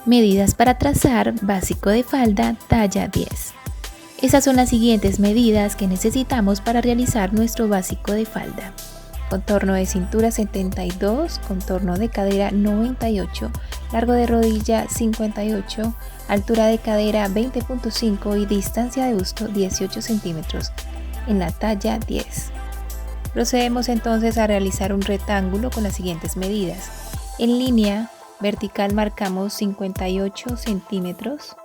Medidas para trazar básico de falda talla 10. Esas son las siguientes medidas que necesitamos para realizar nuestro básico de falda. Contorno de cintura 72, contorno de cadera 98, largo de rodilla 58, altura de cadera 20.5 y distancia de busto 18 centímetros en la talla 10. Procedemos entonces a realizar un rectángulo con las siguientes medidas. En línea vertical marcamos 58 centímetros.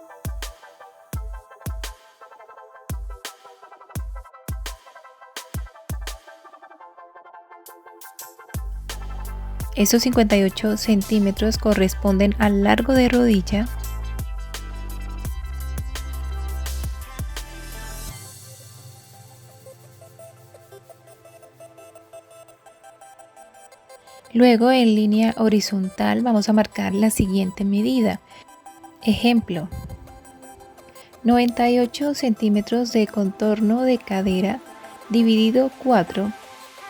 Esos 58 centímetros corresponden al largo de rodilla. Luego en línea horizontal vamos a marcar la siguiente medida. Ejemplo, 98 centímetros de contorno de cadera dividido 4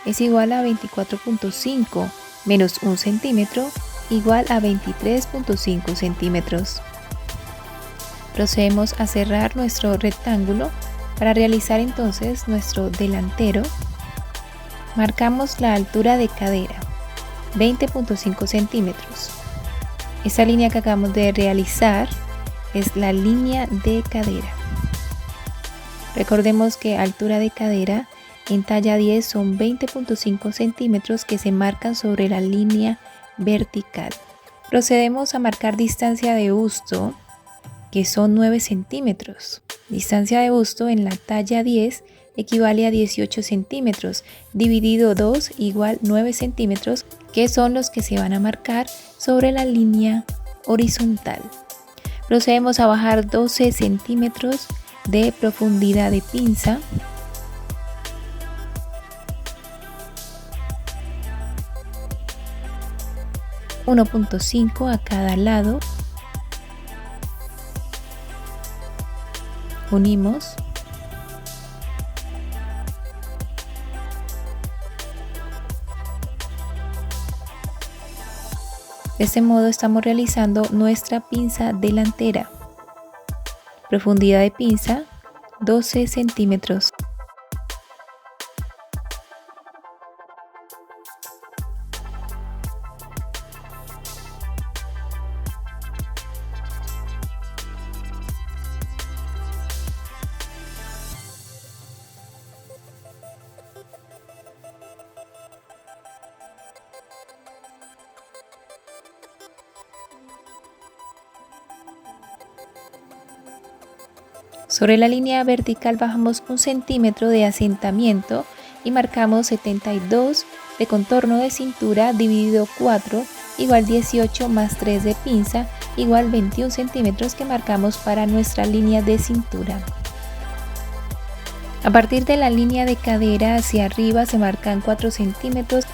es igual a 24.5 menos 1 centímetro igual a 23.5 centímetros. Procedemos a cerrar nuestro rectángulo. Para realizar entonces nuestro delantero, marcamos la altura de cadera, 20.5 centímetros. Esta línea que acabamos de realizar es la línea de cadera. Recordemos que altura de cadera en talla 10 son 20.5 centímetros que se marcan sobre la línea vertical. Procedemos a marcar distancia de busto, que son 9 centímetros. Distancia de busto en la talla 10 equivale a 18 centímetros, dividido 2 igual 9 centímetros, que son los que se van a marcar sobre la línea horizontal. Procedemos a bajar 12 centímetros de profundidad de pinza. .5 a cada lado. Unimos. De este modo estamos realizando nuestra pinza delantera. Profundidad de pinza 12 centímetros. Sobre la línea vertical bajamos 1 centímetro de asentamiento y marcamos 72 de contorno de cintura dividido 4 igual 18 más 3 de pinza igual 21 centímetros que marcamos para nuestra línea de cintura. A partir de la línea de cadera hacia arriba se marcan 4 centímetros.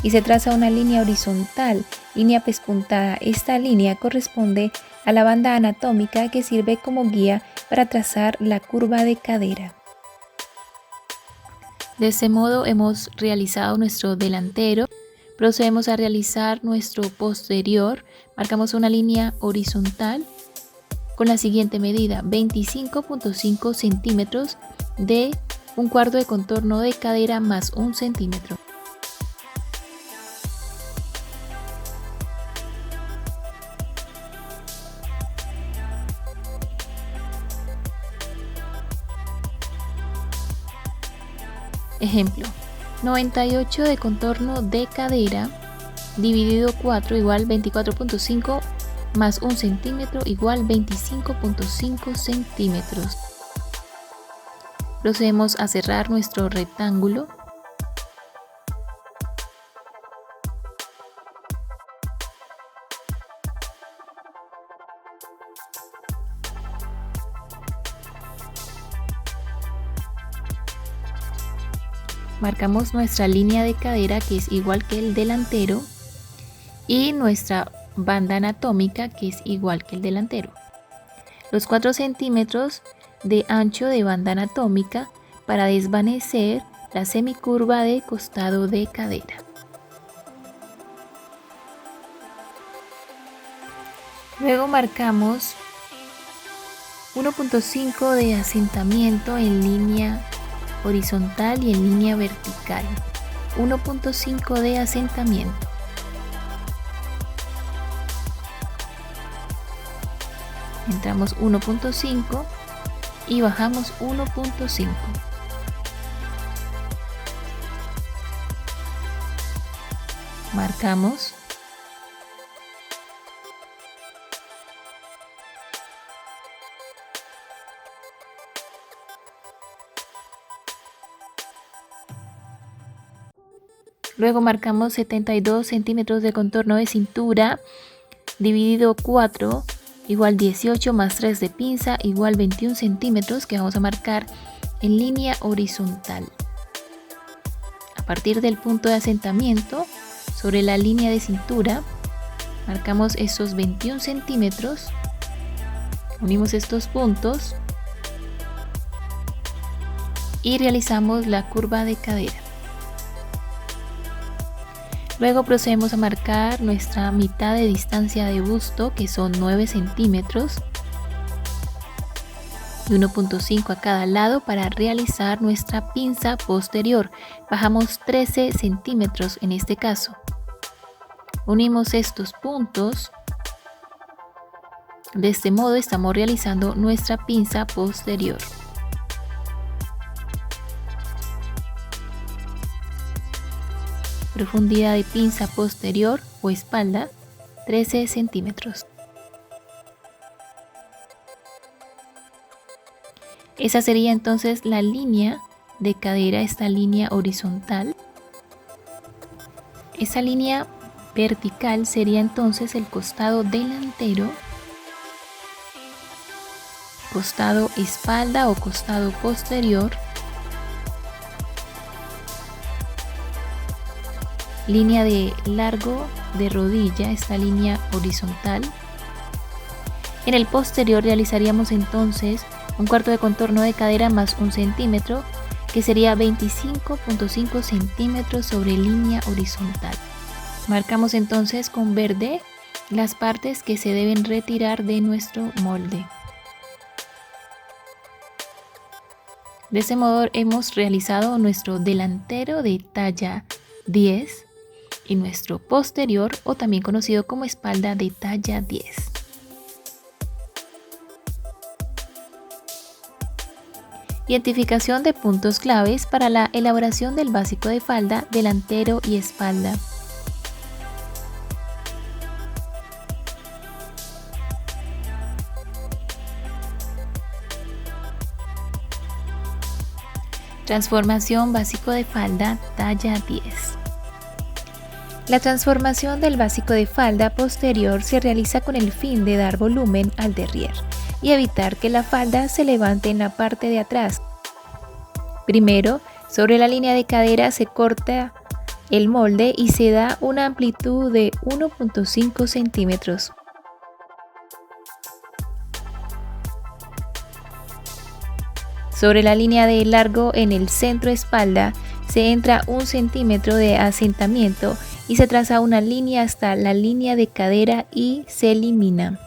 Y se traza una línea horizontal, línea pespuntada. Esta línea corresponde a la banda anatómica que sirve como guía para trazar la curva de cadera. De este modo hemos realizado nuestro delantero. Procedemos a realizar nuestro posterior. Marcamos una línea horizontal con la siguiente medida: 25.5 centímetros de un cuarto de contorno de cadera más 1 centímetro. Ejemplo, 98 de contorno de cadera dividido 4 igual 24.5 más 1 centímetro igual 25.5 centímetros. Procedemos a cerrar nuestro rectángulo. Marcamos nuestra línea de cadera, que es igual que el delantero, y nuestra banda anatómica, que es igual que el delantero. Los 4 centímetros de ancho de banda anatómica para desvanecer la semicurva de costado de cadera. Luego marcamos 1.5 de asentamiento en línea horizontal y en línea vertical. 1.5 de asentamiento. Entramos 1.5 y bajamos 1.5. Marcamos. Luego marcamos 72 centímetros de contorno de cintura, dividido 4, igual 18 más 3 de pinza, igual 21 centímetros, que vamos a marcar en línea horizontal. A partir del punto de asentamiento, sobre la línea de cintura, marcamos esos 21 centímetros, unimos estos puntos y realizamos la curva de cadera. Luego procedemos a marcar nuestra mitad de distancia de busto, que son 9 centímetros, y 1.5 a cada lado para realizar nuestra pinza posterior. Bajamos 13 centímetros en este caso. Unimos estos puntos. De este modo estamos realizando nuestra pinza posterior. Profundidad de pinza posterior o espalda, 13 centímetros. Esa sería entonces la línea de cadera, esta línea horizontal. Esa línea vertical sería entonces el costado delantero, costado espalda o costado posterior, línea de largo de rodilla, esta línea horizontal. En el posterior realizaríamos entonces un cuarto de contorno de cadera más 1 centímetro, que sería 25.5 centímetros sobre línea horizontal. Marcamos entonces con verde las partes que se deben retirar de nuestro molde. De ese modo hemos realizado nuestro delantero de talla 10 y nuestro posterior, o también conocido como espalda, de talla 10. Identificación de puntos claves para la elaboración del básico de falda, delantero y espalda. Transformación básico de falda, talla 10. La transformación del básico de falda posterior se realiza con el fin de dar volumen al derrier y evitar que la falda se levante en la parte de atrás. Primero, sobre la línea de cadera se corta el molde y se da una amplitud de 1.5 centímetros. Sobre la línea de largo en el centro espalda se entra 1 centímetro de asentamiento y se traza una línea hasta la línea de cadera y se elimina.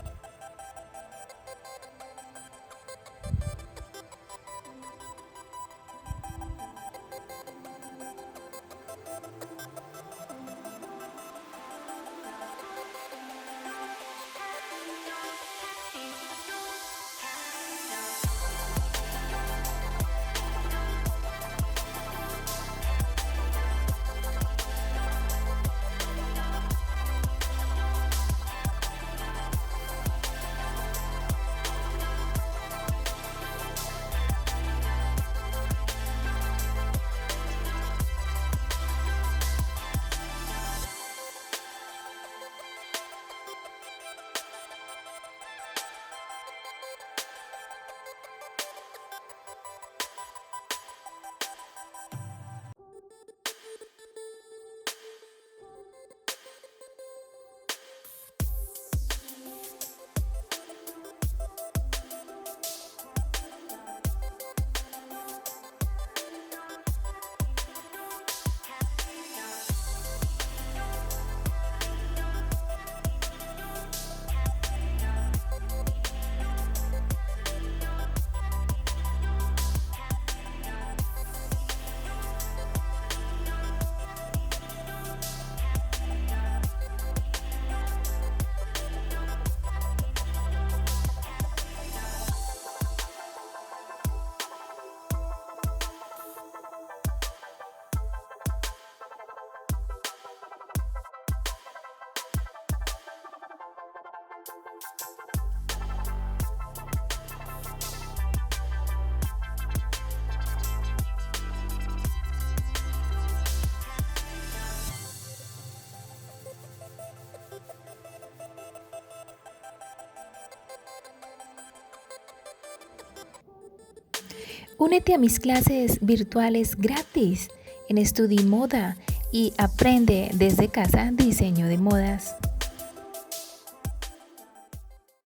Únete a mis clases virtuales gratis en Estudimoda y aprende desde casa diseño de modas.